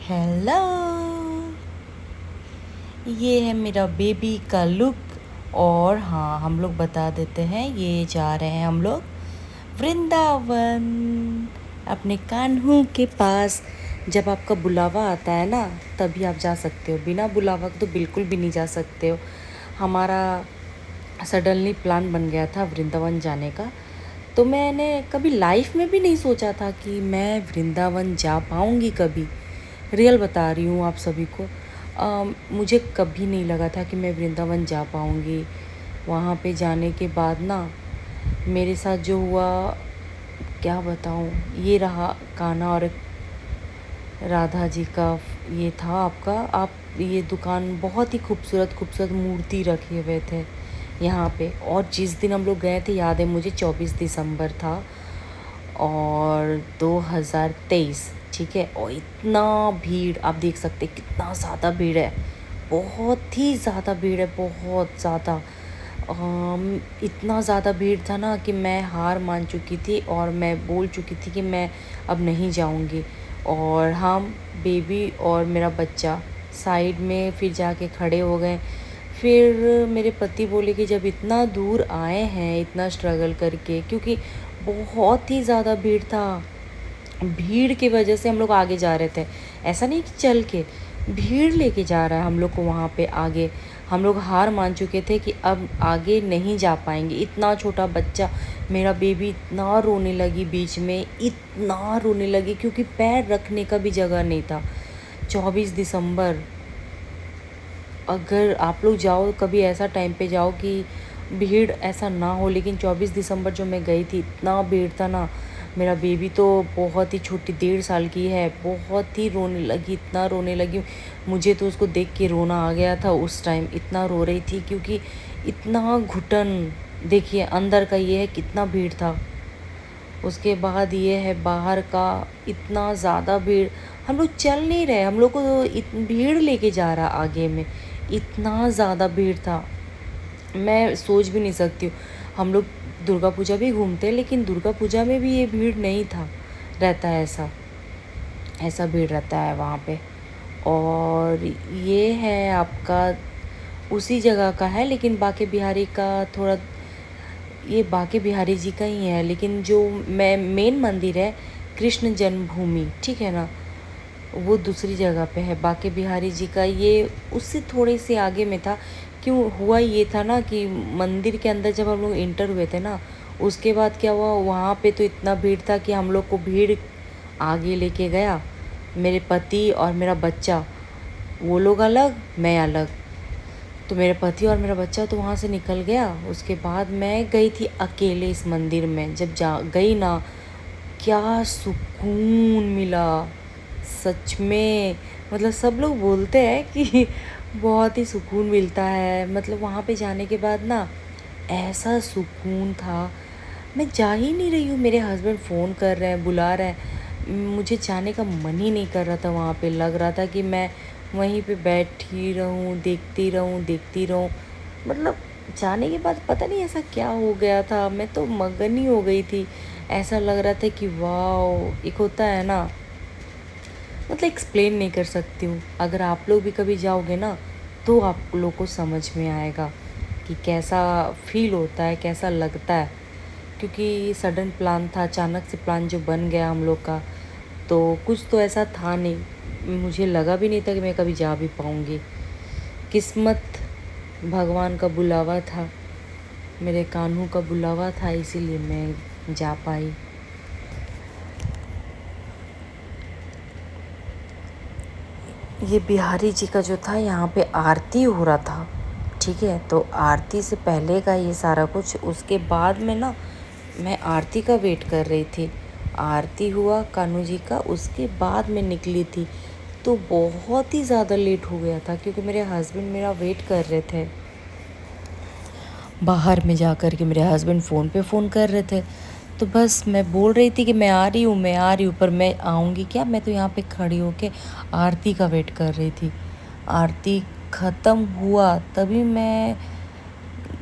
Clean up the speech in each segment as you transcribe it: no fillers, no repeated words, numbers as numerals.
Hello. ये है मेरा बेबी का लुक। और हाँ, हम लोग बता देते हैं, ये जा रहे हैं हम लोग वृंदावन, अपने कान्हू के पास। जब आपका बुलावा आता है ना, तभी आप जा सकते हो। बिना बुलावा के तो बिल्कुल भी नहीं जा सकते हो। हमारा सडनली प्लान बन गया था वृंदावन जाने का। तो मैंने कभी लाइफ में भी नहीं सोचा था कि मैं वृंदावन जा पाऊँगी कभी। रियल बता रही हूँ आप सभी को। मुझे कभी नहीं लगा था कि मैं वृंदावन जा पाऊँगी। वहाँ पे जाने के बाद ना, मेरे साथ जो हुआ क्या बताऊँ। ये रहा कान्हा और राधा जी का। ये था आपका, आप ये दुकान बहुत ही खूबसूरत खूबसूरत मूर्ति रखे हुए थे यहाँ पे। और जिस दिन हम लोग गए थे, याद है मुझे, 24 दिसंबर था और 2023, ठीक है। और इतना भीड़, आप देख सकते कितना ज़्यादा भीड़ है। बहुत ही ज़्यादा भीड़ है, बहुत ज़्यादा। इतना ज़्यादा भीड़ था ना कि मैं हार मान चुकी थी और मैं बोल चुकी थी कि मैं अब नहीं जाऊंगी। और हम बेबी और मेरा बच्चा साइड में फिर जाके खड़े हो गए। फिर मेरे पति बोले कि जब इतना दूर आए हैं इतना स्ट्रगल करके, क्योंकि बहुत ही ज़्यादा भीड़ था। भीड़ की वजह से हम लोग आगे जा रहे थे। ऐसा नहीं कि चल के, भीड़ लेके जा रहा है हम लोग को वहाँ पे आगे। हम लोग हार मान चुके थे कि अब आगे नहीं जा पाएंगे। इतना छोटा बच्चा, मेरा बेबी, इतना रोने लगी बीच में, इतना रोने लगी क्योंकि पैर रखने का भी जगह नहीं था। 24 दिसंबर, अगर आप लोग जाओ कभी ऐसा टाइम पे जाओ कि भीड़ ऐसा ना हो। लेकिन 24 दिसंबर जो मैं गई थी, इतना भीड़ था ना। मेरा बेबी तो बहुत ही छोटी, 1.5 साल की है, बहुत ही रोने लगी, इतना रोने लगी। मुझे तो उसको देख के रोना आ गया था उस टाइम। इतना रो रही थी क्योंकि इतना घुटन, देखिए अंदर का ये है कितना भीड़ था। उसके बाद ये है बाहर का, इतना ज़्यादा भीड़। हम लोग चल नहीं रहे, हम लोग को तो भीड़ लेके जा रहा आगे में। इतना ज़्यादा भीड़ था, मैं सोच भी नहीं सकती हूँ। हम लोग दुर्गा पूजा भी घूमते हैं, लेकिन दुर्गा पूजा में भी ये भीड़ नहीं था, रहता है ऐसा ऐसा भीड़ रहता है वहाँ पे। और ये है आपका उसी जगह का है, लेकिन बाके बिहारी का थोड़ा, ये बाके बिहारी जी का ही है। लेकिन जो मैं मेन मंदिर है कृष्ण जन्मभूमि, ठीक है ना, वो दूसरी जगह पे है। बाके बिहारी जी का ये उससे थोड़े से आगे में था। क्यों हुआ ये था ना कि मंदिर के अंदर जब हम लोग इंटर हुए थे ना, उसके बाद क्या हुआ, वहाँ पे तो इतना भीड़ था कि हम लोग को भीड़ आगे लेके गया। मेरे पति और मेरा बच्चा, वो लोग अलग, मैं अलग। तो मेरे पति और मेरा बच्चा तो वहाँ से निकल गया। उसके बाद मैं गई थी अकेले इस मंदिर में। जब जा गई ना, क्या सुकून मिला सच में। मतलब सब लोग बोलते हैं कि बहुत ही सुकून मिलता है। मतलब वहाँ पे जाने के बाद ना, ऐसा सुकून था। मैं जा ही नहीं रही हूँ, मेरे हस्बैंड फ़ोन कर रहे हैं, बुला रहे हैं, मुझे जाने का मन ही नहीं कर रहा था। वहाँ पे लग रहा था कि मैं वहीं पे बैठी रहूँ, देखती रहूँ। मतलब जाने के बाद पता नहीं ऐसा क्या हो गया था, मैं तो मगन ही हो गई थी। ऐसा लग रहा था कि वाह, एक होता है ना, मतलब एक्सप्लेन नहीं कर सकती हूँ। अगर आप लोग भी कभी जाओगे ना, तो आप लोग को समझ में आएगा कि कैसा फील होता है, कैसा लगता है। क्योंकि सडन प्लान था, अचानक से प्लान जो बन गया हम लोग का, तो कुछ तो ऐसा था नहीं, मुझे लगा भी नहीं था कि मैं कभी जा भी पाऊँगी। किस्मत, भगवान का बुलावा था, मेरे कान्हू का बुलावा था, इसीलिए मैं जा पाई। ये बिहारी जी का जो था, यहाँ पे आरती हो रहा था, ठीक है। तो आरती से पहले का ये सारा कुछ, उसके बाद में ना, मैं आरती का वेट कर रही थी। आरती हुआ कान्हू जी का, उसके बाद मैं निकली थी। तो बहुत ही ज़्यादा लेट हो गया था क्योंकि मेरे हस्बैंड मेरा वेट कर रहे थे बाहर में जा कर के। मेरे हस्बैंड फ़ोन कर रहे थे। तो बस मैं बोल रही थी कि मैं आ रही हूँ, मैं आ रही हूँ, पर मैं आऊँगी क्या, मैं तो यहाँ पे खड़ी होके आरती का वेट कर रही थी। आरती ख़त्म हुआ तभी मैं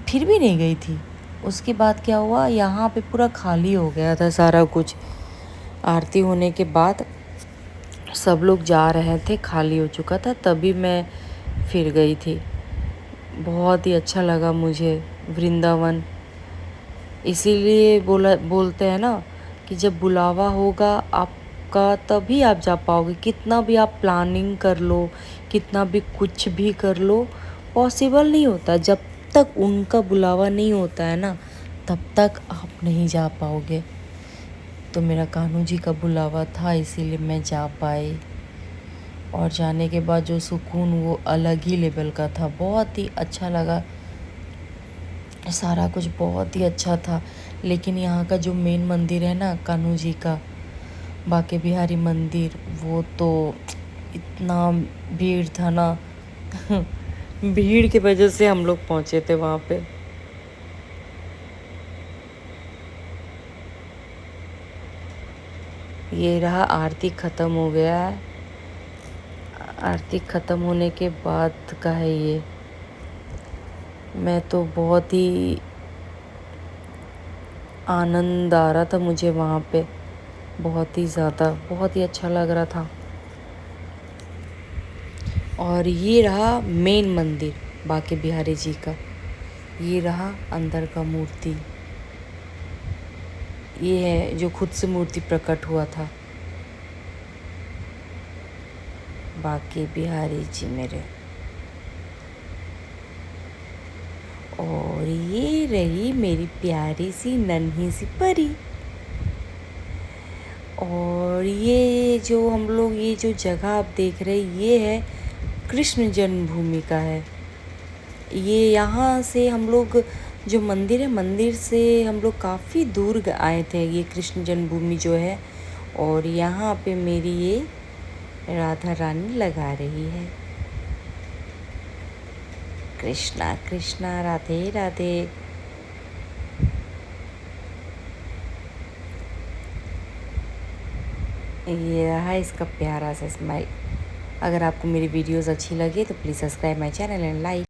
फिर भी नहीं गई थी। उसके बाद क्या हुआ, यहाँ पे पूरा खाली हो गया था सारा कुछ। आरती होने के बाद सब लोग जा रहे थे, खाली हो चुका था, तभी मैं फिर गई थी। बहुत ही अच्छा लगा मुझे वृंदावन। इसीलिए बोलते हैं ना कि जब बुलावा होगा आपका तभी आप जा पाओगे। कितना भी आप प्लानिंग कर लो, कितना भी कुछ भी कर लो, पॉसिबल नहीं होता। जब तक उनका बुलावा नहीं होता है ना, तब तक आप नहीं जा पाओगे। तो मेरा कान्हू जी का बुलावा था, इसीलिए मैं जा पाई। और जाने के बाद जो सुकून वो अलग ही लेवल का था, बहुत ही अच्छा लगा। सारा कुछ बहुत ही अच्छा था। लेकिन यहाँ का जो मेन मंदिर है ना कान्हू जी का, बाके बिहारी मंदिर, वो तो इतना भीड़ था ना भीड़ की वजह से हम लोग पहुँचे थे वहाँ पे। ये रहा, आरती ख़त्म हो गया है। आरती ख़त्म होने के बाद का है ये। मैं तो बहुत ही आनंद आ रहा था मुझे वहाँ पे, बहुत ही ज़्यादा, बहुत ही अच्छा लग रहा था। और ये रहा मेन मंदिर बाके बिहारी जी का। ये रहा अंदर का मूर्ति। ये है जो खुद से मूर्ति प्रकट हुआ था, बाके बिहारी जी मेरे। और ये रही मेरी प्यारी सी नन्ही सी परी। और ये जो हम लोग, ये जो जगह आप देख रहे हैं, ये है कृष्ण जन्मभूमि का है। ये यहाँ से हम लोग, जो मंदिर है, मंदिर से हम लोग काफ़ी दूर आए थे। ये कृष्ण जन्मभूमि जो है, और यहाँ पे मेरी ये राधा रानी लगा रही है, कृष्णा कृष्णा राधे राधे। ये रहा इसका प्यारा सा स्माइल। अगर आपको मेरी वीडियोस अच्छी लगे तो please subscribe my channel and like.